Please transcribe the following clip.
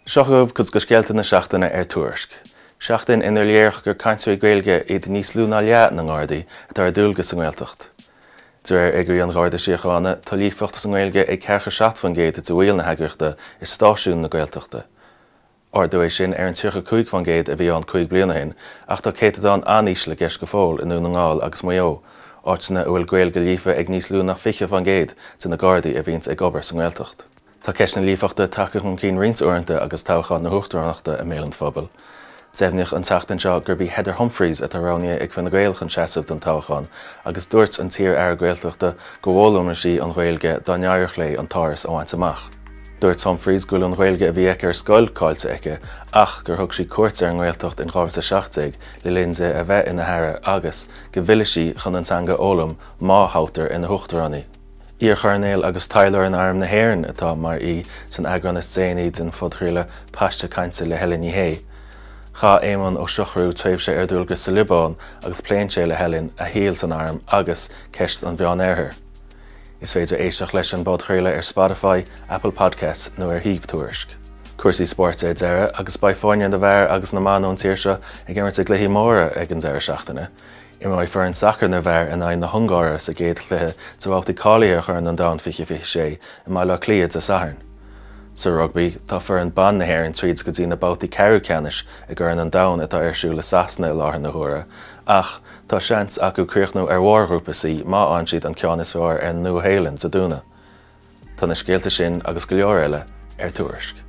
Seachtamh chud go scéalta na seachtaine Tuairisc. Seachtain inar léarch gur caintú gaeilge iad níos lú ná leat na ngádaí atá ar dúilgus an Gaeltacht. Dúir ag an gáda síochána tá líomhachtas an Gaeilge ag cearcha seacht fan géad a bhfuil na heagreachta is stáisiún na Gaeltachta. Ardú é sin ar an tíocha cuig fan géad a bhí an cuig bliana hin, ach tá céad an aníos le gceis go fóil in na ngáil agus mayo, áitina bhfuil Gaeilge líofa ag níos lú na fiche fan géad sa na Gardaí a bhíonn ag obair san Gaeltacht. Tá ceist na líomhachta take chun cín rions uaireanta agus táchán na huachtaránachta a mélann phobal. Séimhnich an seachtain seo gur bhí Heather Humphreys a tarráine ag fan na Gaelchan seasamh don táchán, agus dúirt an tír ar Gaeltachta go bhfuil sí an Gaeilge dá neamhreach lé an táras óhaint amach. Dúirt Humphreys go an Gaeilge a bhí ag ar scoil cáilte aice, ach gur thug sí cuairt ar an Gaeltacht in Ghabhar sa 60 le linse a bheith ina hara agus go bhfuil sí chun an teanga ólam má hátar ina huachtaránaí. Ír charnéil agus tailear an arm na héireann atá mar san agran is déanaí den fodchríle paiste cainte le helinn i hé. Cha éman ó seochrú tréimh sé ar dúilgus sa Libán agus pléin sé le helinn a híal san arm agus ceist an bheán airthir. Is féidir éisteach leis an bodchríle ar Spotify, Apple Podcasts nó ar Tuairisc. Cuasaí sport é deire agus ba fáinne de bhar agus na man ón tíirse ag gimmart ag léhí móra ag an deire seachtaine. I mai fear an sacr na bhar in na Hungáire sa géad chluthe sa bhachtaí cálaí a chur an dán fiche sé i mai le clíad sa saharn. Sa rugby, tá fear an ban na héireann tríd go dtí na bátaí ceithre ceannis a gcuireann an dán atá arsú le sasna i láthair na huaire, ach tá seans acu críochnú ar mhórgrúpasaí má an siad an ceann is fearr ar nua héileann sa dúna. Tá na scéalta sin agus go leor eile Tuairisc.